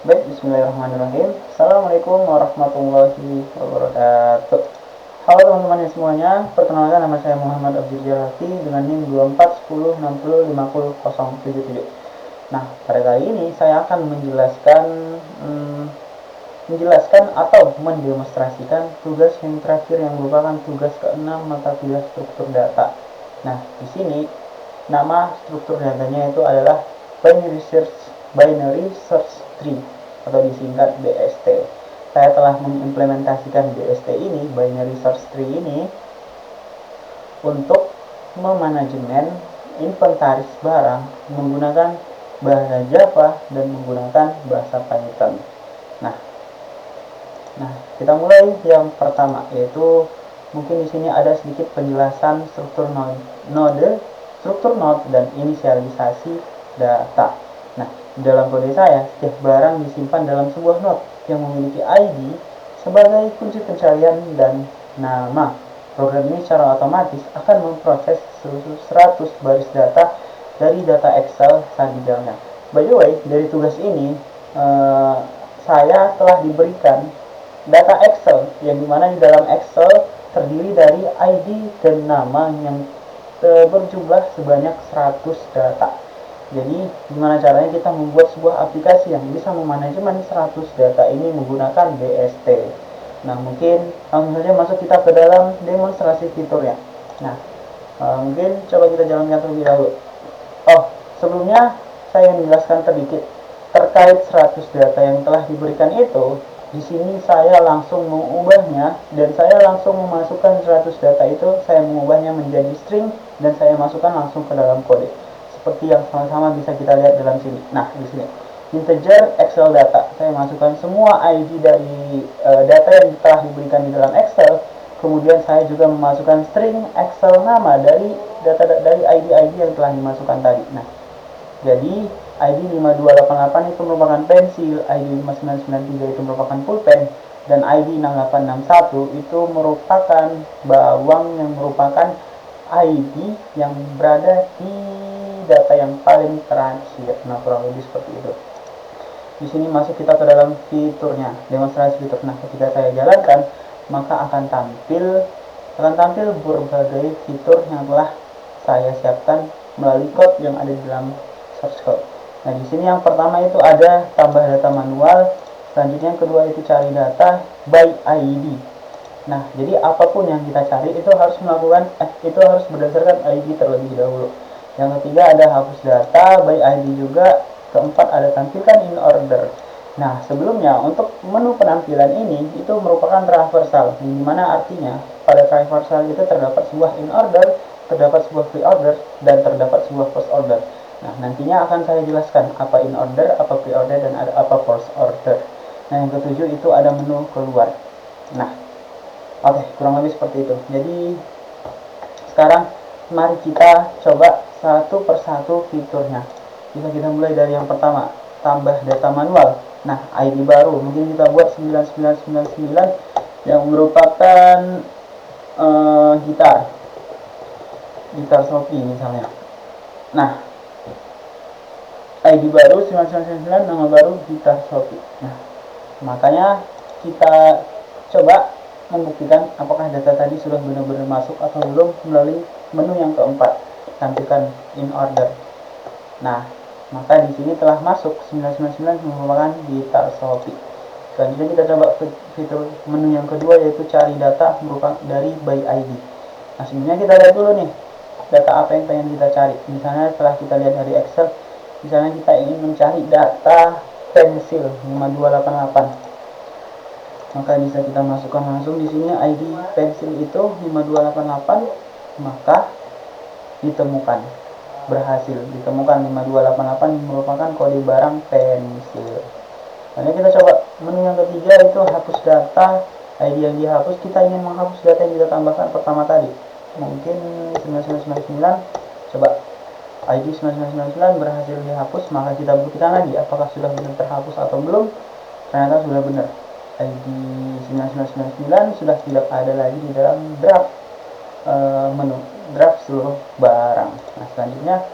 Baik, bismillahirrahmanirrahim. Assalamualaikum warahmatullahi wabarakatuh. Halo teman-teman semuanya, perkenalkan nama saya Muhammad Abdul Jalati dengan NIM 2410605077. Nah, pada kali ini saya akan menjelaskan atau mendemonstrasikan tugas yang terakhir yang merupakan tugas ke-6 mata kuliah struktur data. Nah, di sini nama struktur datanya itu adalah Binary Search Tree atau disingkat BST. Saya telah mengimplementasikan BST ini, Binary Search Tree ini, untuk memanajemen inventaris barang menggunakan bahasa Java dan menggunakan bahasa Python. Nah, kita mulai yang pertama, yaitu mungkin di sini ada sedikit penjelasan struktur node dan inisialisasi data. Nah, di dalam kode saya, setiap barang disimpan dalam sebuah node yang memiliki ID sebagai kunci pencarian dan nama. Program ini secara otomatis akan memproses 100 baris data dari data Excel saat dijalankan. By the way, dari tugas ini saya telah diberikan data Excel yang dimana di dalam Excel terdiri dari ID dan nama yang berjumlah sebanyak 100 data. Jadi gimana caranya kita membuat sebuah aplikasi yang bisa memanajemen 100 data ini menggunakan BST. Nah, mungkin langsung saja masuk kita ke dalam demonstrasi fiturnya. Nah, mungkin coba kita jalankan terlebih dahulu. Oh, sebelumnya saya menjelaskan sedikit terkait 100 data yang telah diberikan itu. Di sini saya langsung mengubahnya dan saya langsung memasukkan 100 data itu, saya mengubahnya menjadi string dan saya masukkan langsung ke dalam kode. Seperti yang sama-sama bisa kita lihat dalam sini. Nah, di sini integer Excel data. Saya masukkan semua ID dari data yang telah diberikan di dalam Excel. Kemudian saya juga memasukkan string Excel nama dari data dari ID-ID yang telah dimasukkan tadi. Nah, jadi ID 5288 itu merupakan pensil, ID 5993 itu merupakan pulpen, dan ID 6861 itu merupakan bawang yang merupakan ID yang berada di data yang paling terakhir. Nah, kurang lebih seperti itu. Di sini masuk kita ke dalam fiturnya, demonstrasi fitur. Nah, ketika saya jalankan, maka akan tampil berbagai fitur yang telah saya siapkan melalui code yang ada di dalam source code. Nah, di sini yang pertama itu ada tambah data manual, selanjutnya yang kedua itu cari data by ID. Nah, jadi apapun yang kita cari itu harus berdasarkan ID terlebih dahulu. Yang ketiga ada hapus data by ID juga. Keempat ada tampilkan in order. Nah, sebelumnya untuk menu penampilan ini itu merupakan traversal, di mana artinya pada traversal itu terdapat sebuah in order, terdapat sebuah pre order, dan terdapat sebuah post order. Nah, nantinya akan saya jelaskan apa in order, apa pre order, dan ada apa post order. Nah, yang ketujuh itu ada menu keluar. Nah, oke, kurang lebih seperti itu. Jadi sekarang mari kita coba satu persatu fiturnya. Bisa kita mulai dari yang pertama, tambah data manual. Nah, ID baru mungkin kita buat 9999 yang merupakan gitar Shopee misalnya. Nah, ID baru 9999, nama baru gitar Shopee. Nah, makanya kita coba membuktikan apakah data tadi sudah benar-benar masuk atau belum melalui menu yang keempat, tampilkan in order. Nah, maka di sini telah masuk 999 merupakan gitar Shopee. Selanjutnya kita coba fitur menu yang kedua, yaitu cari data merupakan dari by ID. Nah, sebelumnya kita lihat dulu nih data apa yang pengen kita cari. Misalnya setelah kita lihat dari Excel, misalnya kita ingin mencari data pensil 5288, maka bisa kita masukkan langsung di sini ID pensil itu 5288, maka berhasil ditemukan 5288 merupakan kode barang pensil. Nah, kita coba menu yang ketiga, itu hapus data. ID yang dihapus, kita ingin menghapus data yang kita tambahkan pertama tadi, mungkin 9999. Coba ID 9999 berhasil dihapus, maka kita buktikan lagi apakah sudah benar terhapus atau belum. Ternyata sudah benar, ID 9999 sudah tidak ada lagi di dalam draft menu draft seluruh barang. Nah, selanjutnya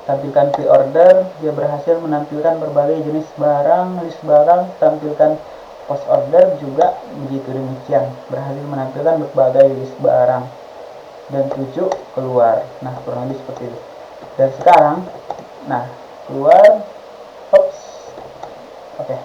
tampilkan pre-order, dia berhasil menampilkan berbagai jenis barang, list barang. Tampilkan post order juga begitu demikian, berhasil menampilkan berbagai list barang. Dan 7 keluar. Nah, kurang lebih seperti itu. Dan sekarang, nah, keluar, oke.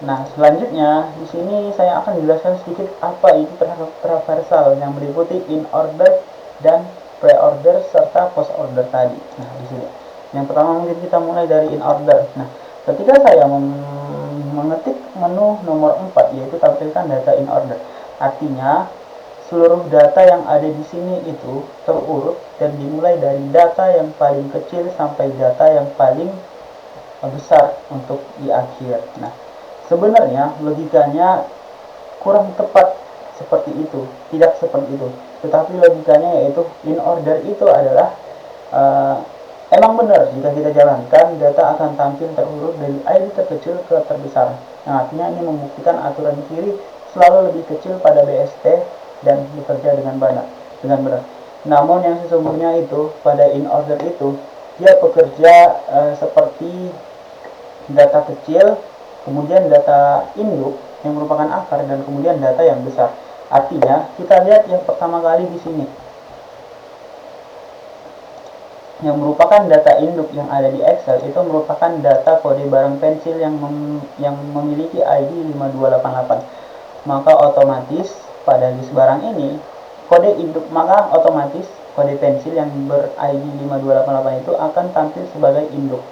Nah, selanjutnya di sini saya akan jelaskan sedikit apa itu traversal yang meliputi in order dan pre-order serta post order tadi. Nah, di sini. Yang pertama mungkin kita mulai dari in order. Nah, ketika saya mengetik menu nomor 4 yaitu tampilkan data in order. Artinya seluruh data yang ada di sini itu terurut dan dimulai dari data yang paling kecil sampai data yang paling besar untuk di akhir. Nah, sebenarnya logikanya kurang tepat seperti itu, tidak seperti itu. Tetapi logikanya yaitu in order itu adalah emang benar jika kita jalankan data akan tampil terurut dari ID terkecil ke terbesar. Nah, artinya ini membuktikan aturan kiri selalu lebih kecil pada BST dan bekerja dengan benar. Namun yang sesungguhnya itu pada in order itu dia bekerja seperti data kecil, kemudian data induk yang merupakan akar, dan kemudian data yang besar. Artinya kita lihat yang pertama kali di sini yang merupakan data induk yang ada di Excel itu merupakan data kode barang pensil yang memiliki ID 5288. Maka otomatis pada list barang ini kode induk, maka otomatis kode pensil yang ber-ID 5288 itu akan tampil sebagai induk.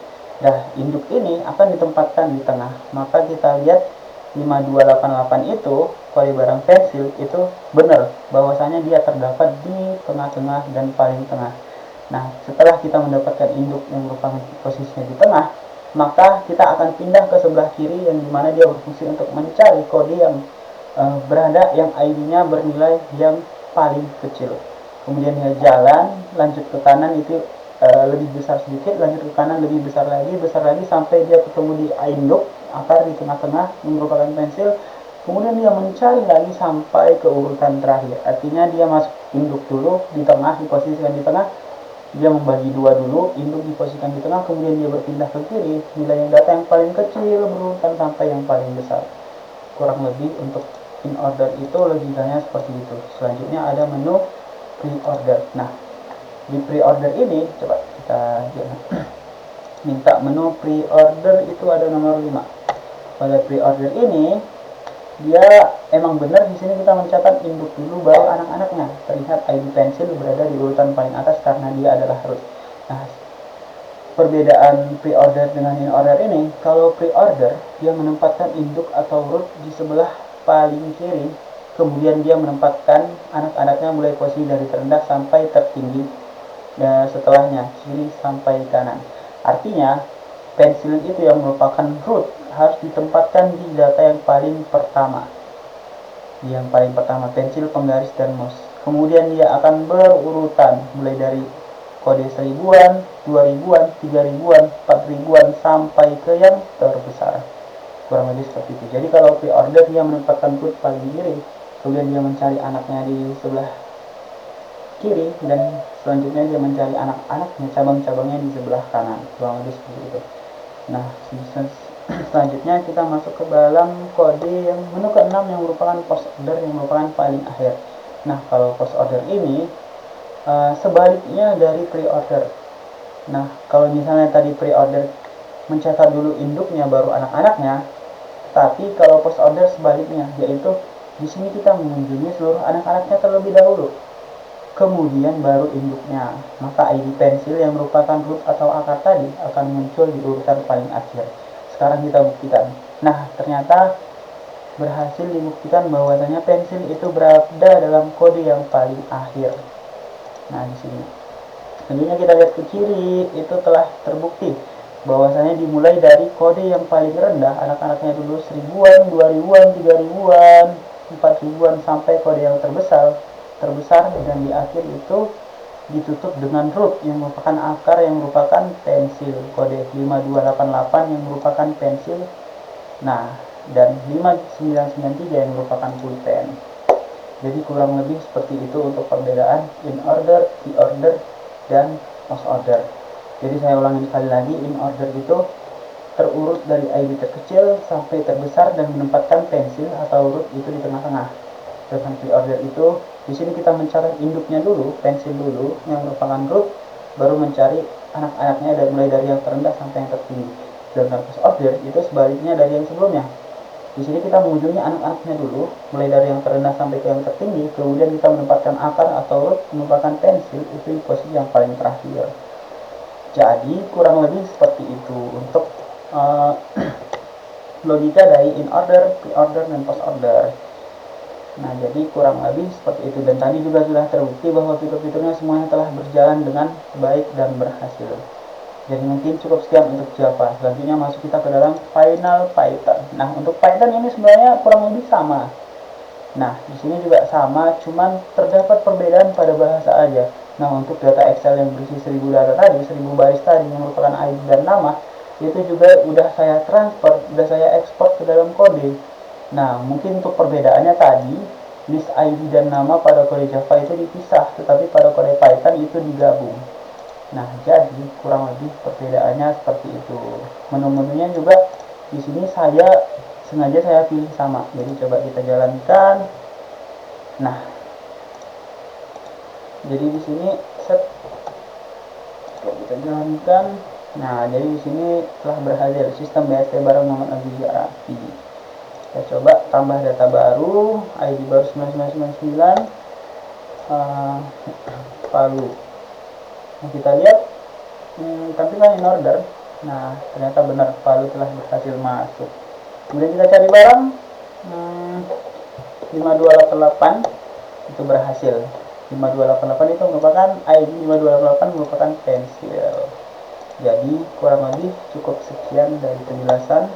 Nah, induk ini akan ditempatkan di tengah. Maka kita lihat 5288 itu kode barang pensil itu benar bahwasanya dia terdapat di tengah-tengah dan paling tengah. Nah, setelah kita mendapatkan induk yang merupakan posisinya di tengah, maka kita akan pindah ke sebelah kiri yang dimana dia berfungsi untuk mencari kode yang berada yang ID-nya bernilai yang paling kecil. Kemudian dia jalan, lanjut ke kanan itu lebih besar sedikit, lanjut ke kanan lebih besar lagi sampai dia ketemu di induk akar di tengah-tengah yang merupakan pensil. Kemudian dia mencari lagi sampai ke urutan terakhir. Artinya dia masuk induk dulu di tengah, diposisikan di tengah. Dia membagi dua dulu, induk diposisikan di tengah, kemudian dia berpindah ke kiri, nilai yang data yang paling kecil berurutan sampai yang paling besar. Kurang lebih untuk in order itu logikanya seperti itu. Selanjutnya ada menu pre-order. Nah, di pre-order ini coba kita minta menu pre-order itu ada nomor 5. Pada pre-order ini dia emang benar di sini kita mencatat induk dulu baru anak-anaknya. Terlihat ID pensil berada di urutan paling atas karena dia adalah root. Nah, perbedaan pre-order dengan in order ini, kalau pre-order dia menempatkan induk atau root di sebelah paling kiri, kemudian dia menempatkan anak-anaknya mulai posisi dari terendah sampai tertinggi setelahnya, kiri sampai kanan. Artinya pensil itu yang merupakan root harus ditempatkan di data yang paling pertama. Pensil, penggaris, dan mouse. Kemudian dia akan berurutan mulai dari kode 1000-an, 2000-an, 3000-an, 4000-an sampai ke yang terbesar. Kurang lebih seperti itu. Jadi kalau pre-order dia menempatkan root paling kiri, kemudian dia mencari anaknya di sebelah kiri, dan selanjutnya dia mencari anak-anaknya, cabang-cabangnya di sebelah kanan. Kurang lebih seperti itu. Nah, selanjutnya kita masuk ke dalam kode yang menu ke-6 yang merupakan post order yang merupakan paling akhir. Nah, kalau post order ini sebaliknya dari pre-order. Nah, kalau misalnya tadi pre-order mencatat dulu induknya baru anak-anaknya, tapi kalau post order sebaliknya, yaitu di sini kita mengunjungi seluruh anak-anaknya terlebih dahulu, kemudian baru induknya. Maka ID pensil yang merupakan root atau akar tadi akan muncul di urutan paling akhir. Sekarang kita buktikan. Nah, ternyata berhasil dibuktikan bahwasanya pensil itu berada dalam kode yang paling akhir. Nah, di sini. Selanjutnya kita lihat ke kiri, itu telah terbukti bahwasanya dimulai dari kode yang paling rendah, anak-anaknya dulu 1000-an, 2000-an, 3000-an, 4000-an sampai kode yang terbesar, dan di akhir itu ditutup dengan root yang merupakan akar yang merupakan pensil, kode 5288 yang merupakan pensil, nah, dan 5993 yang merupakan pulpen. Jadi kurang lebih seperti itu untuk perbedaan in order, pre-order, dan post order. Jadi saya ulangi sekali lagi, in order itu terurut dari ID terkecil sampai terbesar dan menempatkan pensil atau root itu di tengah-tengah. Sedangkan pre-order itu di sini kita mencari induknya dulu, pensil dulu yang merupakan root, baru mencari anak-anaknya dari mulai dari yang terendah sampai yang tertinggi. Sedangkan post order itu sebaliknya dari yang sebelumnya. Di sini kita mengunjungi anak-anaknya dulu, mulai dari yang terendah sampai ke yang tertinggi, kemudian kita menempatkan akar atau root merupakan pensil itu di posisi yang paling terakhir. Jadi kurang lebih seperti itu untuk uh, logika dari in order, pre-order, dan post order. Nah, jadi kurang lebih seperti itu. Dan tadi juga sudah terbukti bahwa fitur-fiturnya semuanya telah berjalan dengan baik dan berhasil. Jadi mungkin cukup sekian untuk Java. Selanjutnya masuk kita ke dalam final Python. Nah, untuk Python ini sebenarnya kurang lebih sama. Nah, di sini juga sama, cuman terdapat perbedaan pada bahasa aja. Nah, untuk data Excel yang berisi 1000 data tadi, 1000 baris tadi yang merupakan ID dan nama, itu juga udah saya transfer, udah saya ekspor ke dalam kode. Nah, mungkin untuk perbedaannya tadi, list ID dan nama pada kode Java itu dipisah, tetapi pada kode Python itu digabung. Nah, jadi kurang lebih perbedaannya seperti itu. Menu-menunya juga di sini sengaja saya pilih sama. Jadi coba kita jalankan. Nah, jadi di sini coba kita jalankan. Nah, jadi di sini telah berhasil sistem BST bareng Muhammad Aziz Arafi. Kita coba tambah data baru, ID baru 9999, Palu. Nah, kita lihat tampilan in order. Nah, ternyata benar Palu telah berhasil masuk. Kemudian kita cari barang 5288 itu berhasil. 5288 itu merupakan ID 5288 merupakan pensil. Jadi kurang lebih cukup sekian dari penjelasan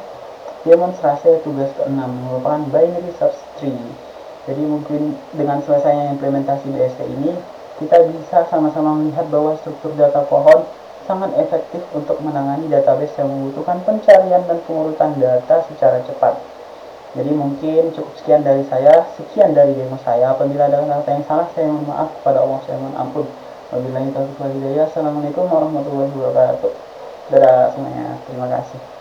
demonstrasi tugas ke-6 merupakan binary search tree. Jadi mungkin dengan selesainya implementasi BST ini kita bisa sama-sama melihat bahwa struktur data pohon sangat efektif untuk menangani database yang membutuhkan pencarian dan pengurutan data secara cepat. Jadi mungkin cukup sekian dari saya, sekian dari demo saya. Apabila ada kata yang salah, saya mohon maaf kepada Allah, saya mohon ampun. Wabillahi taufiq wal hidayah. Assalamualaikum warahmatullahi wabarakatuh. Dadah semuanya, terima kasih.